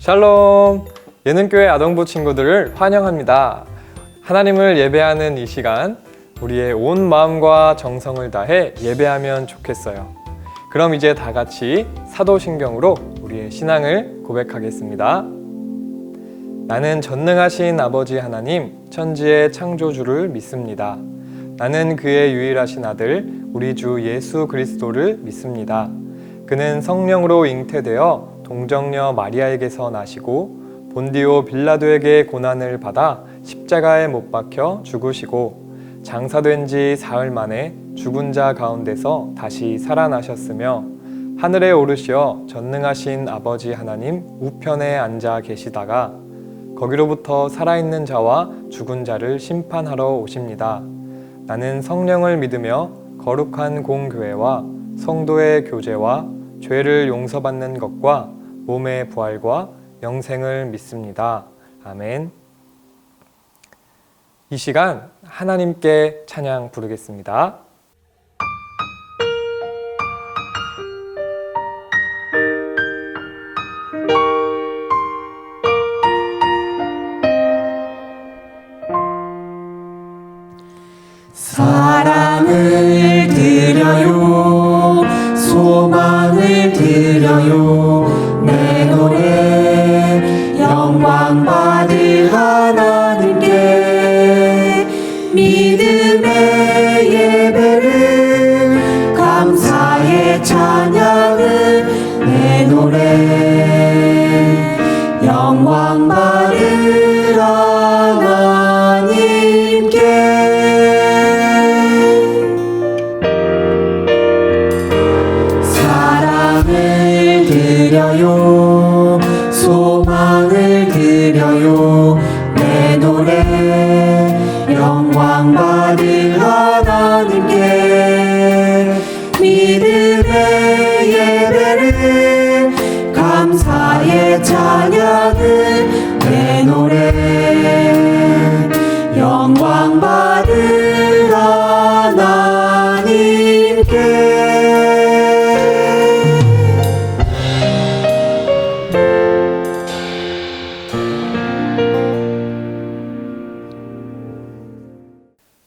샬롬! 예능교회 아동부 친구들을 환영합니다. 하나님을 예배하는 이 시간, 우리의 온 마음과 정성을 다해 예배하면 좋겠어요. 그럼 이제 다 같이 사도신경으로 우리의 신앙을 고백하겠습니다. 나는 전능하신 아버지 하나님, 천지의 창조주를 믿습니다. 나는 그의 유일하신 아들, 우리 주 예수 그리스도를 믿습니다. 그는 성령으로 잉태되어 동정녀 마리아에게서 나시고 본디오 빌라도에게 고난을 받아 십자가에 못 박혀 죽으시고 장사된 지 사흘 만에 죽은 자 가운데서 다시 살아나셨으며 하늘에 오르시어 전능하신 아버지 하나님 우편에 앉아 계시다가 거기로부터 살아있는 자와 죽은 자를 심판하러 오십니다. 나는 성령을 믿으며 거룩한 공교회와 성도의 교제와 죄를 용서받는 것과 몸의 부활과 영생을 믿습니다. 아멘. 이 시간 하나님께 찬양 부르겠습니다. 사랑을 드려요, 소망을 드려요, 내 노래 영광 받을 하나님께 믿음의 예배를 감사의 찬양을 내 노래 영광 받을 하나님께 드려요, 소망을 드려요, 내 노래 영광 받을 하나님께 믿음의 예배를 감사의 찬양을 내 노래 영광 받을 하나님께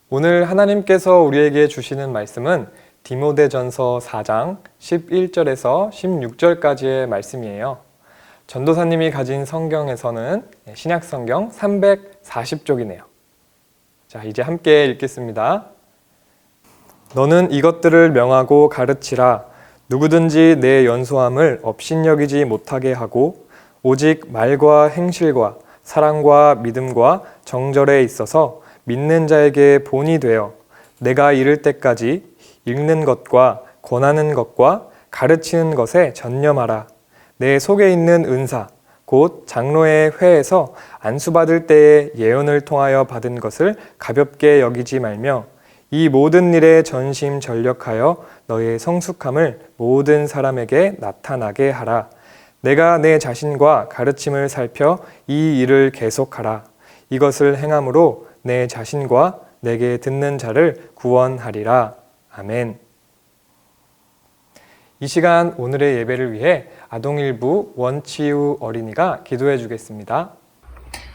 오늘 하나님께서 우리에게 주시는 말씀은 디모데전서 4장 11절에서 16절까지의 말씀이에요. 전도사님이 가진 성경에서는 신약성경 340쪽이네요. 자, 이제 함께 읽겠습니다. 너는 이것들을 명하고 가르치라. 누구든지 내 연소함을 업신여기지 못하게 하고 오직 말과 행실과 사랑과 믿음과 정절에 있어서 믿는 자에게 본이 되어 내가 이를 때까지 읽는 것과 권하는 것과 가르치는 것에 전념하라. 내 속에 있는 은사, 곧 장로의 회에서 안수받을 때에 예언을 통하여 받은 것을 가볍게 여기지 말며 이 모든 일에 전심전력하여 너의 성숙함을 모든 사람에게 나타나게 하라. 내가 내 자신과 가르침을 살펴 이 일을 계속하라. 이것을 행함으로 내 자신과 내게 듣는 자를 구원하리라. 아멘. 이 시간 오늘의 예배를 위해 아동일부 원치유 어린이가 기도해 주겠습니다.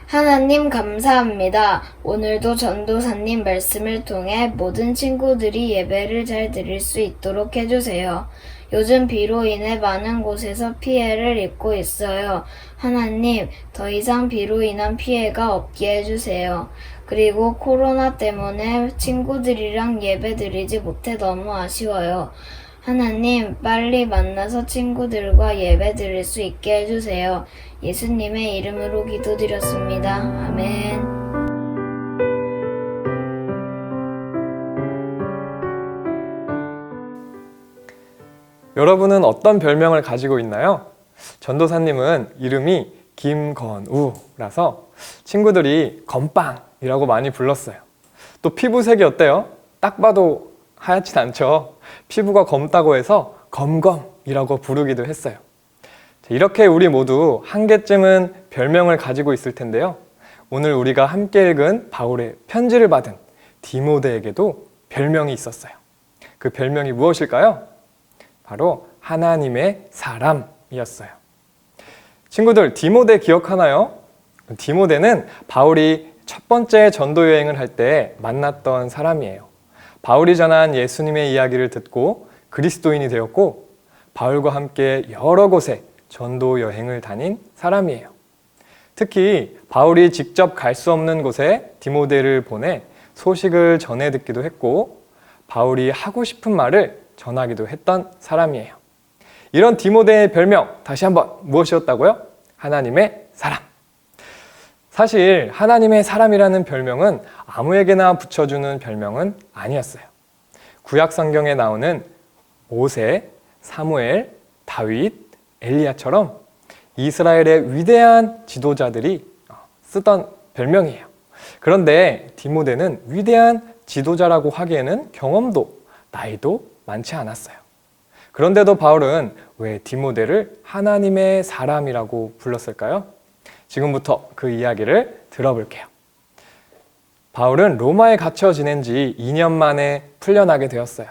하나님 감사합니다. 오늘도 전도사님 말씀을 통해 모든 친구들이 예배를 잘 드릴 수 있도록 해주세요. 요즘 비로 인해 많은 곳에서 피해를 입고 있어요. 하나님, 더 이상 비로 인한 피해가 없게 해주세요. 그리고 코로나 때문에 친구들이랑 예배 드리지 못해 너무 아쉬워요. 하나님, 빨리 만나서 친구들과 예배 드릴 수 있게 해주세요. 예수님의 이름으로 기도드렸습니다. 아멘. 여러분은 어떤 별명을 가지고 있나요? 전도사님은 이름이 김건우라서 친구들이 건빵이라고 많이 불렀어요. 또 피부색이 어때요? 딱 봐도 하얗진 않죠. 피부가 검다고 해서 검검이라고 부르기도 했어요. 이렇게 우리 모두 한 개쯤은 별명을 가지고 있을 텐데요. 오늘 우리가 함께 읽은 바울의 편지를 받은 디모데에게도 별명이 있었어요. 그 별명이 무엇일까요? 바로 하나님의 사람이었어요. 친구들, 디모데 기억하나요? 디모데는 바울이 첫 번째 전도 여행을 할 때 만났던 사람이에요. 바울이 전한 예수님의 이야기를 듣고 그리스도인이 되었고, 바울과 함께 여러 곳에 전도 여행을 다닌 사람이에요. 특히 바울이 직접 갈 수 없는 곳에 디모데를 보내 소식을 전해 듣기도 했고, 바울이 하고 싶은 말을 전하기도 했던 사람이에요. 이런 디모데의 별명, 다시 한번 무엇이었다고요? 하나님의 사람. 사실 하나님의 사람이라는 별명은 아무에게나 붙여주는 별명은 아니었어요. 구약 성경에 나오는 모세, 사무엘, 다윗, 엘리야처럼 이스라엘의 위대한 지도자들이 쓰던 별명이에요. 그런데 디모데는 위대한 지도자라고 하기에는 경험도, 나이도 많지 않았어요. 그런데도 바울은 왜 디모데를 하나님의 사람이라고 불렀을까요? 지금부터 그 이야기를 들어볼게요. 바울은 로마에 갇혀 지낸 지 2년 만에 풀려나게 되었어요.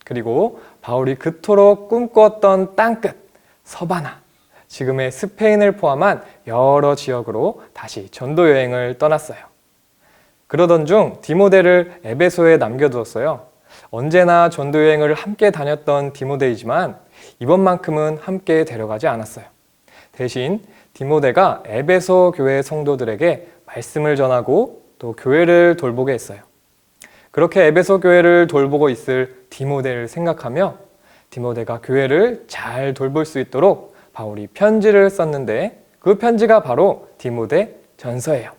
그리고 바울이 그토록 꿈꾸었던 땅끝, 서바나, 지금의 스페인을 포함한 여러 지역으로 다시 전도 여행을 떠났어요. 그러던 중 디모데를 에베소에 남겨두었어요. 언제나 전도 여행을 함께 다녔던 디모데이지만 이번만큼은 함께 데려가지 않았어요. 대신 디모데가 에베소 교회 성도들에게 말씀을 전하고 또 교회를 돌보게 했어요. 그렇게 에베소 교회를 돌보고 있을 디모데를 생각하며 디모데가 교회를 잘 돌볼 수 있도록 바울이 편지를 썼는데, 그 편지가 바로 디모데 전서예요.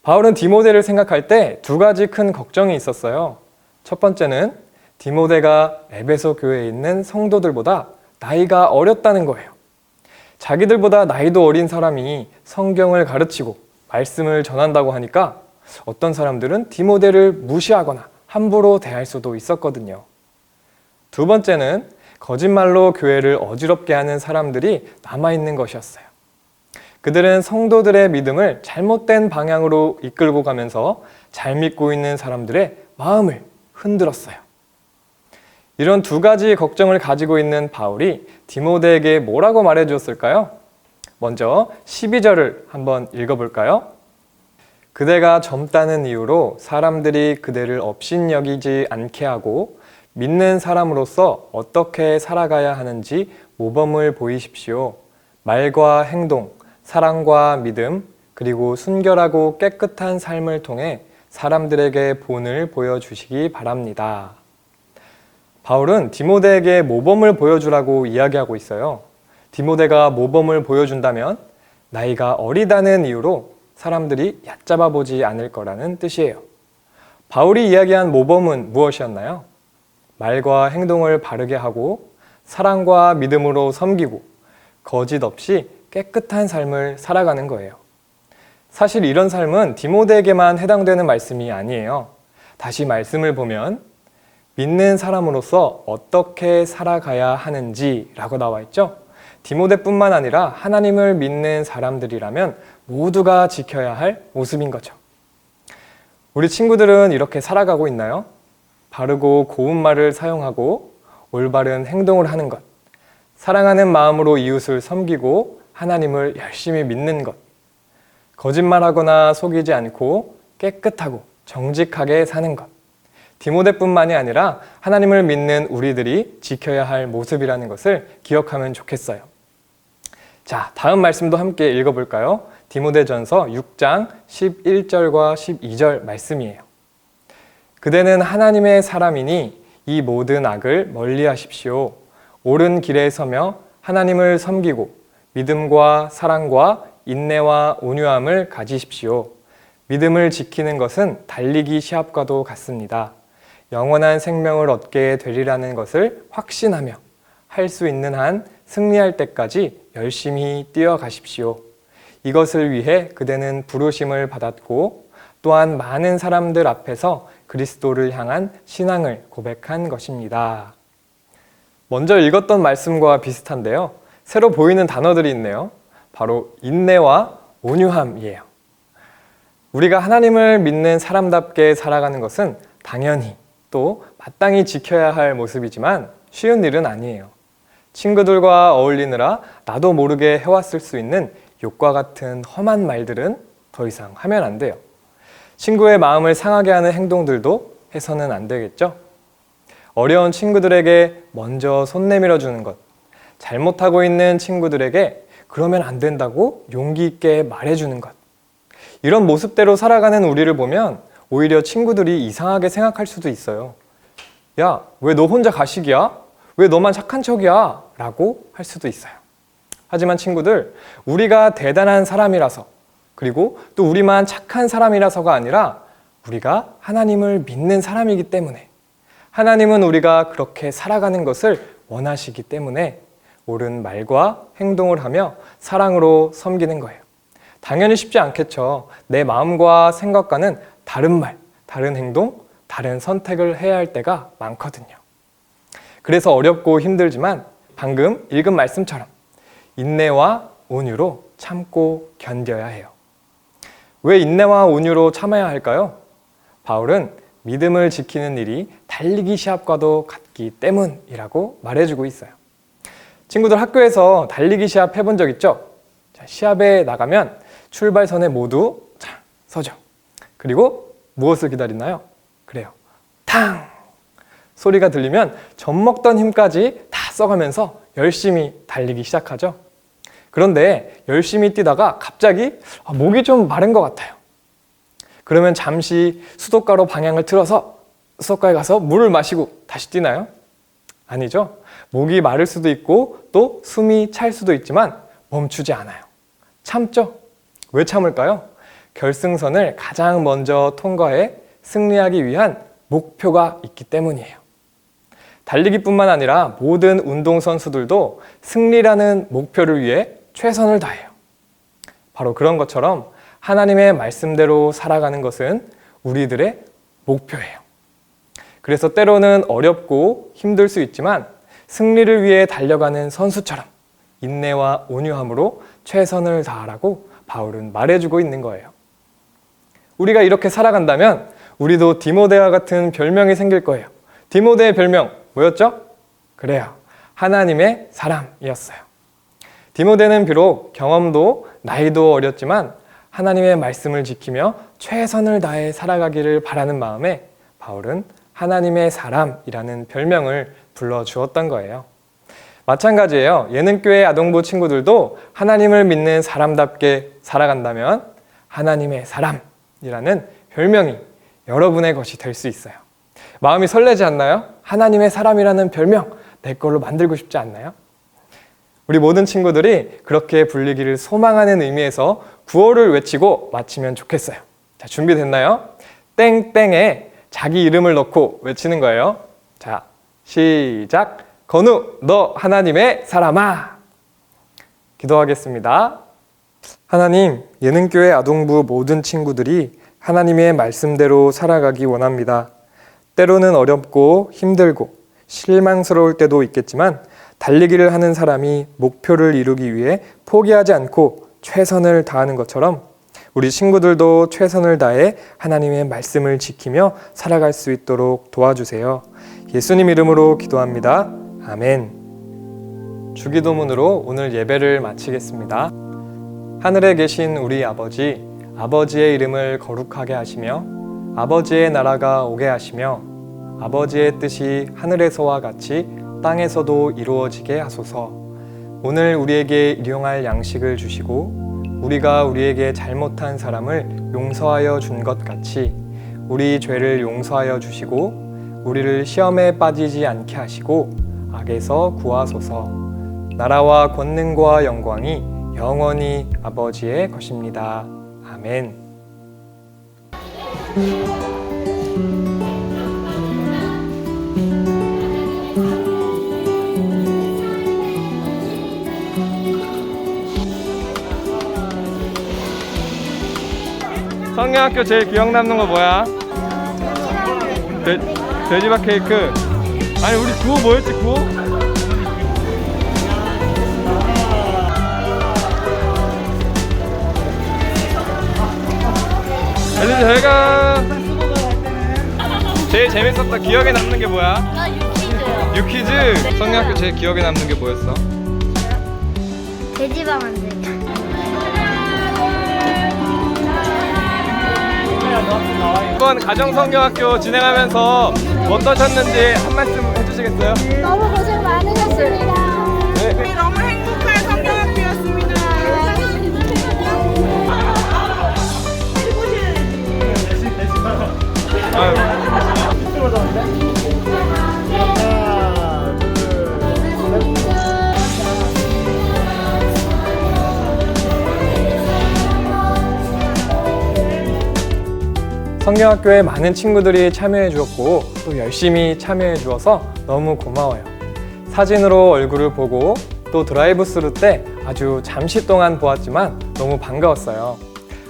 바울은 디모데를 생각할 때 두 가지 큰 걱정이 있었어요. 첫 번째는 디모데가 에베소 교회에 있는 성도들보다 나이가 어렸다는 거예요. 자기들보다 나이도 어린 사람이 성경을 가르치고 말씀을 전한다고 하니까 어떤 사람들은 디모데를 무시하거나 함부로 대할 수도 있었거든요. 두 번째는 거짓말로 교회를 어지럽게 하는 사람들이 남아있는 것이었어요. 그들은 성도들의 믿음을 잘못된 방향으로 이끌고 가면서 잘 믿고 있는 사람들의 마음을 흔들었어요. 이런 두 가지 걱정을 가지고 있는 바울이 디모데에게 뭐라고 말해주었을까요? 먼저 12절을 한번 읽어볼까요? 그대가 젊다는 이유로 사람들이 그대를 업신여기지 않게 하고 믿는 사람으로서 어떻게 살아가야 하는지 모범을 보이십시오. 말과 행동, 사랑과 믿음, 그리고 순결하고 깨끗한 삶을 통해 사람들에게 본을 보여주시기 바랍니다. 바울은 디모데에게 모범을 보여주라고 이야기하고 있어요. 디모데가 모범을 보여준다면 나이가 어리다는 이유로 사람들이 얕잡아 보지 않을 거라는 뜻이에요. 바울이 이야기한 모범은 무엇이었나요? 말과 행동을 바르게 하고 사랑과 믿음으로 섬기고 거짓 없이 깨끗한 삶을 살아가는 거예요. 사실 이런 삶은 디모데에게만 해당되는 말씀이 아니에요. 다시 말씀을 보면 믿는 사람으로서 어떻게 살아가야 하는지라고 나와 있죠. 디모데뿐만 아니라 하나님을 믿는 사람들이라면 모두가 지켜야 할 모습인 거죠. 우리 친구들은 이렇게 살아가고 있나요? 바르고 고운 말을 사용하고 올바른 행동을 하는 것, 사랑하는 마음으로 이웃을 섬기고 하나님을 열심히 믿는 것, 거짓말하거나 속이지 않고 깨끗하고 정직하게 사는 것, 디모데뿐만이 아니라 하나님을 믿는 우리들이 지켜야 할 모습이라는 것을 기억하면 좋겠어요. 자, 다음 말씀도 함께 읽어볼까요? 디모데전서 6장 11절과 12절 말씀이에요. 그대는 하나님의 사람이니 이 모든 악을 멀리하십시오. 옳은 길에 서며 하나님을 섬기고 믿음과 사랑과 인내와 온유함을 가지십시오. 믿음을 지키는 것은 달리기 시합과도 같습니다. 영원한 생명을 얻게 되리라는 것을 확신하며 할 수 있는 한 승리할 때까지 열심히 뛰어가십시오. 이것을 위해 그대는 부르심을 받았고 또한 많은 사람들 앞에서 그리스도를 향한 신앙을 고백한 것입니다. 먼저 읽었던 말씀과 비슷한데요. 새로 보이는 단어들이 있네요. 바로 인내와 온유함이에요. 우리가 하나님을 믿는 사람답게 살아가는 것은 당연히 또 마땅히 지켜야 할 모습이지만 쉬운 일은 아니에요. 친구들과 어울리느라 나도 모르게 해왔을 수 있는 욕과 같은 험한 말들은 더 이상 하면 안 돼요. 친구의 마음을 상하게 하는 행동들도 해서는 안 되겠죠? 어려운 친구들에게 먼저 손 내밀어 주는 것, 잘못하고 있는 친구들에게 그러면 안 된다고 용기 있게 말해주는 것. 이런 모습대로 살아가는 우리를 보면 오히려 친구들이 이상하게 생각할 수도 있어요. 야, 왜 너 혼자 가식이야? 왜 너만 착한 척이야? 라고 할 수도 있어요. 하지만 친구들, 우리가 대단한 사람이라서, 그리고 또 우리만 착한 사람이라서가 아니라 우리가 하나님을 믿는 사람이기 때문에, 하나님은 우리가 그렇게 살아가는 것을 원하시기 때문에 옳은 말과 행동을 하며 사랑으로 섬기는 거예요. 당연히 쉽지 않겠죠. 내 마음과 생각과는 다른 말, 다른 행동, 다른 선택을 해야 할 때가 많거든요. 그래서 어렵고 힘들지만 방금 읽은 말씀처럼 인내와 온유로 참고 견뎌야 해요. 왜 인내와 온유로 참아야 할까요? 바울은 믿음을 지키는 일이 달리기 시합과도 같기 때문이라고 말해주고 있어요. 친구들 학교에서 달리기 시합 해본 적 있죠? 자, 시합에 나가면 출발선에 모두 서죠. 그리고 무엇을 기다리나요? 그래요. 탕! 소리가 들리면 젖먹던 힘까지 다 써가면서 열심히 달리기 시작하죠. 그런데 열심히 뛰다가 갑자기 목이 좀 마른 것 같아요. 그러면 잠시 수도가로 방향을 틀어서 수도가에 가서 물을 마시고 다시 뛰나요? 아니죠. 목이 마를 수도 있고 또 숨이 찰 수도 있지만 멈추지 않아요. 참죠. 왜 참을까요? 결승선을 가장 먼저 통과해 승리하기 위한 목표가 있기 때문이에요. 달리기뿐만 아니라 모든 운동선수들도 승리라는 목표를 위해 최선을 다해요. 바로 그런 것처럼 하나님의 말씀대로 살아가는 것은 우리들의 목표예요. 그래서 때로는 어렵고 힘들 수 있지만 승리를 위해 달려가는 선수처럼 인내와 온유함으로 최선을 다하라고 바울은 말해주고 있는 거예요. 우리가 이렇게 살아간다면 우리도 디모데와 같은 별명이 생길 거예요. 디모데의 별명 뭐였죠? 그래요. 하나님의 사람이었어요. 디모데는 비록 경험도 나이도 어렸지만 하나님의 말씀을 지키며 최선을 다해 살아가기를 바라는 마음에 바울은 하나님의 사람이라는 별명을 불러주었던 거예요. 마찬가지예요. 예능교회 아동부 친구들도 하나님을 믿는 사람답게 살아간다면 하나님의 사람이라는 별명이 여러분의 것이 될 수 있어요. 마음이 설레지 않나요? 하나님의 사람이라는 별명 내 걸로 만들고 싶지 않나요? 우리 모든 친구들이 그렇게 불리기를 소망하는 의미에서 구호를 외치고 마치면 좋겠어요. 자, 준비됐나요? 땡땡에 자기 이름을 넣고 외치는 거예요. 자, 시작. 건우, 너 하나님의 사람아. 기도하겠습니다. 하나님, 예능교회 아동부 모든 친구들이 하나님의 말씀대로 살아가기 원합니다. 때로는 어렵고 힘들고 실망스러울 때도 있겠지만 달리기를 하는 사람이 목표를 이루기 위해 포기하지 않고 최선을 다하는 것처럼 우리 친구들도 최선을 다해 하나님의 말씀을 지키며 살아갈 수 있도록 도와주세요. 예수님 이름으로 기도합니다. 아멘. 주기도문으로 오늘 예배를 마치겠습니다. 하늘에 계신 우리 아버지, 아버지의 이름을 거룩하게 하시며 아버지의 나라가 오게 하시며 아버지의 뜻이 하늘에서와 같이 땅에서도 이루어지게 하소서. 오늘 우리에게 일용할 양식을 주시고 우리가 우리에게 잘못한 사람을 용서하여 준 것 같이 우리 죄를 용서하여 주시고 우리를 시험에 빠지지 않게 하시고 악에서 구하소서. 나라와 권능과 영광이 영원히 아버지의 것입니다. 아멘. 성경학교 제일 기억 남는 거 뭐야? 돼지밥 케이크. 아니 우리 구호 뭐였지 구호? 아니 저희가 제일 재밌었다 기억에 남는 게 뭐야? 나 유퀴즈. 유퀴즈! 성경학교 제일 기억에 남는 게 뭐였어? 돼지밥 만들기. 이번 가정성경학교 진행하면서 어떠셨는지 한 말씀 해주시겠어요? 너무 고생 많으셨습니다. 네. 너무 행복한 성경학교였습니다. 성경학교에 많은 친구들이 참여해 주었고 또 열심히 참여해 주어서 너무 고마워요. 사진으로 얼굴을 보고 또 드라이브 스루 때 아주 잠시 동안 보았지만 너무 반가웠어요.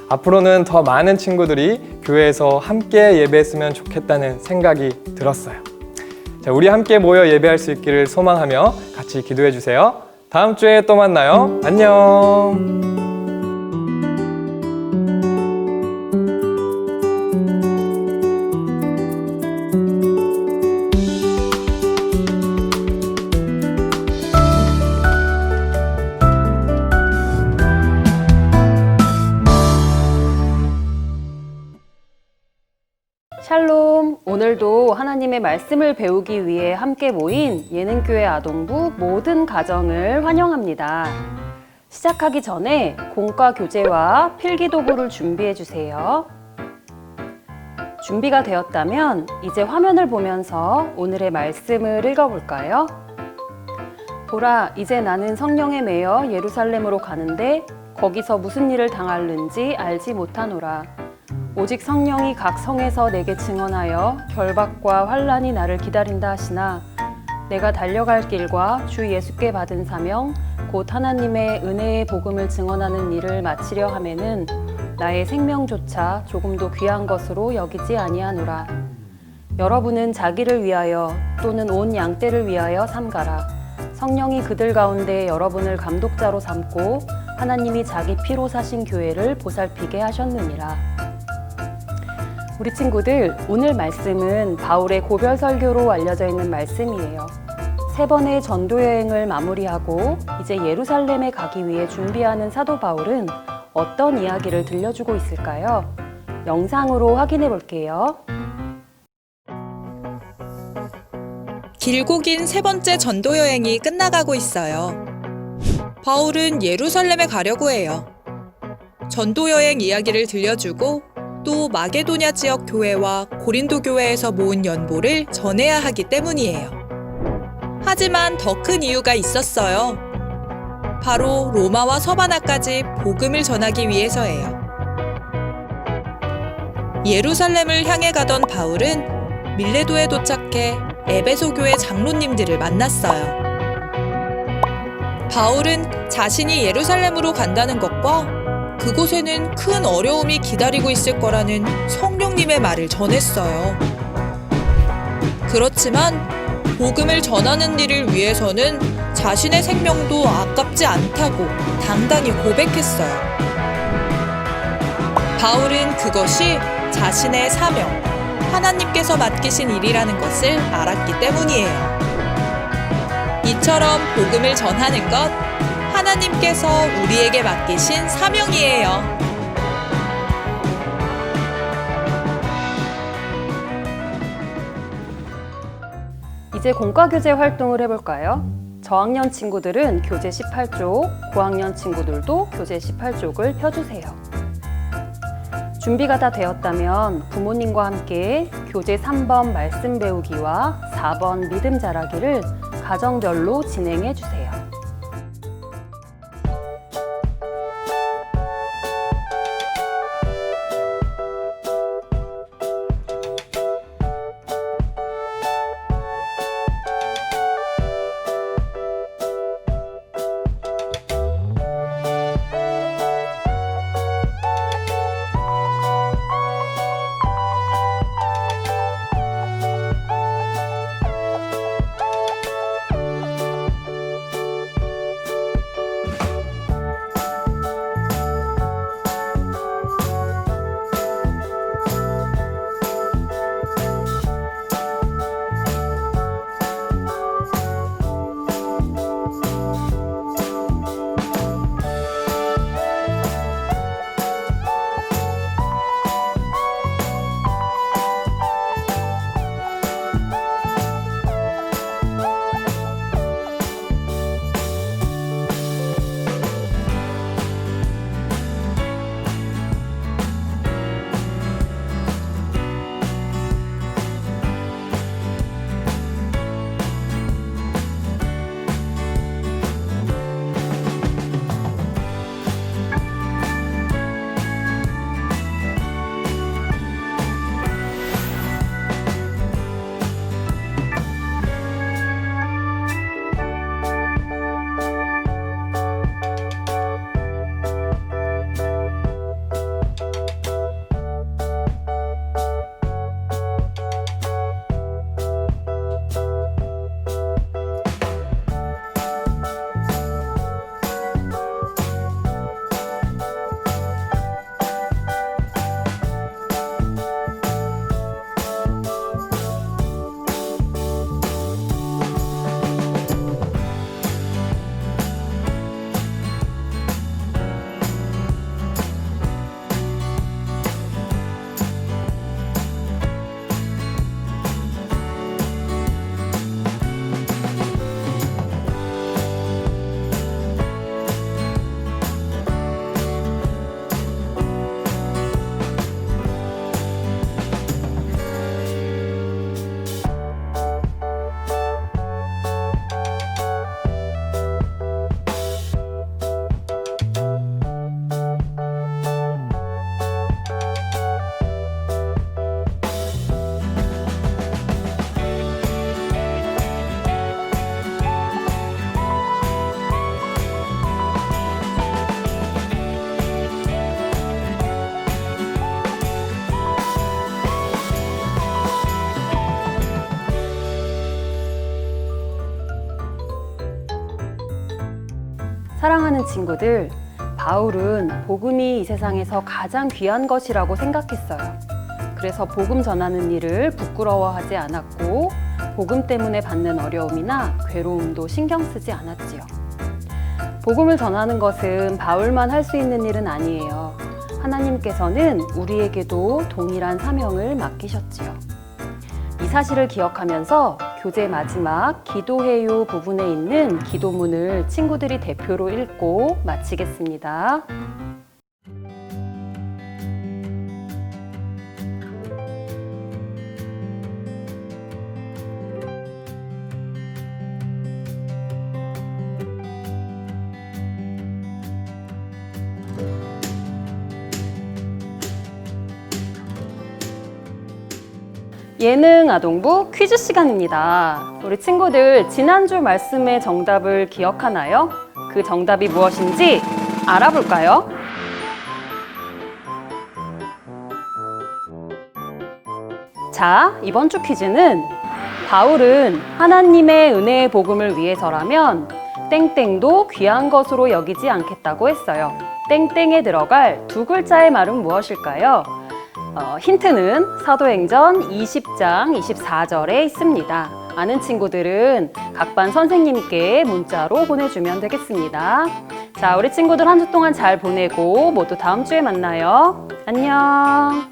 앞으로는 더 많은 친구들이 교회에서 함께 예배했으면 좋겠다는 생각이 들었어요. 자, 우리 함께 모여 예배할 수 있기를 소망하며 같이 기도해 주세요. 다음 주에 또 만나요. 안녕. 샬롬! 오늘도 하나님의 말씀을 배우기 위해 함께 모인 예능교회 아동부 모든 가정을 환영합니다. 시작하기 전에 공과 교재와 필기도구를 준비해 주세요. 준비가 되었다면 이제 화면을 보면서 오늘의 말씀을 읽어볼까요? 보라, 이제 나는 성령에 매여 예루살렘으로 가는데 거기서 무슨 일을 당하는지 알지 못하노라. 오직 성령이 각 성에서 내게 증언하여 결박과 환난이 나를 기다린다 하시나 내가 달려갈 길과 주 예수께 받은 사명 곧 하나님의 은혜의 복음을 증언하는 일을 마치려 하면은 나의 생명조차 조금도 귀한 것으로 여기지 아니하노라. 여러분은 자기를 위하여 또는 온 양떼를 위하여 삼가라. 성령이 그들 가운데 여러분을 감독자로 삼고 하나님이 자기 피로 사신 교회를 보살피게 하셨느니라. 우리 친구들, 오늘 말씀은 바울의 고별 설교로 알려져 있는 말씀이에요. 3번의 전도 여행을 마무리하고 이제 예루살렘에 가기 위해 준비하는 사도 바울은 어떤 이야기를 들려주고 있을까요? 영상으로 확인해 볼게요. 길고 긴 3번째 전도 여행이 끝나가고 있어요. 바울은 예루살렘에 가려고 해요. 전도 여행 이야기를 들려주고 또 마게도냐 지역 교회와 고린도 교회에서 모은 연보를 전해야 하기 때문이에요. 하지만 더 큰 이유가 있었어요. 바로 로마와 서바나까지 복음을 전하기 위해서예요. 예루살렘을 향해 가던 바울은 밀레도에 도착해 에베소 교회 장로님들을 만났어요. 바울은 자신이 예루살렘으로 간다는 것과 그곳에는 큰 어려움이 기다리고 있을 거라는 성령님의 말을 전했어요. 그렇지만 복음을 전하는 일을 위해서는 자신의 생명도 아깝지 않다고 당당히 고백했어요. 바울은 그것이 자신의 사명, 하나님께서 맡기신 일이라는 것을 알았기 때문이에요. 이처럼 복음을 전하는 것, 하나님께서 우리에게 맡기신 사명이에요. 이제 공과 교재 활동을 해볼까요? 저학년 친구들은 교재 18쪽, 고학년 친구들도 교재 18쪽을 펴주세요. 준비가 다 되었다면 부모님과 함께 교재 3번 말씀 배우기와 4번 믿음 자라기를 가정별로 진행해 주세요. 사랑하는 친구들, 바울은 복음이 이 세상에서 가장 귀한 것이라고 생각했어요. 그래서 복음 전하는 일을 부끄러워하지 않았고 복음 때문에 받는 어려움이나 괴로움도 신경 쓰지 않았지요. 복음을 전하는 것은 바울만 할 수 있는 일은 아니에요. 하나님께서는 우리에게도 동일한 사명을 맡기셨지요. 이 사실을 기억하면서 교재 마지막 기도해요 부분에 있는 기도문을 친구들이 대표로 읽고 마치겠습니다. 예능 아동부 퀴즈 시간입니다. 우리 친구들 지난주 말씀의 정답을 기억하나요? 그 정답이 무엇인지 알아볼까요? 자, 이번 주 퀴즈는 바울은 하나님의 은혜의 복음을 위해서라면 땡땡도 귀한 것으로 여기지 않겠다고 했어요. 땡땡에 들어갈 두 글자의 말은 무엇일까요? 힌트는 사도행전 20장 24절에 있습니다. 아는 친구들은 각 반 선생님께 문자로 보내주면 되겠습니다. 자, 우리 친구들 한 주 동안 잘 보내고 모두 다음 주에 만나요. 안녕.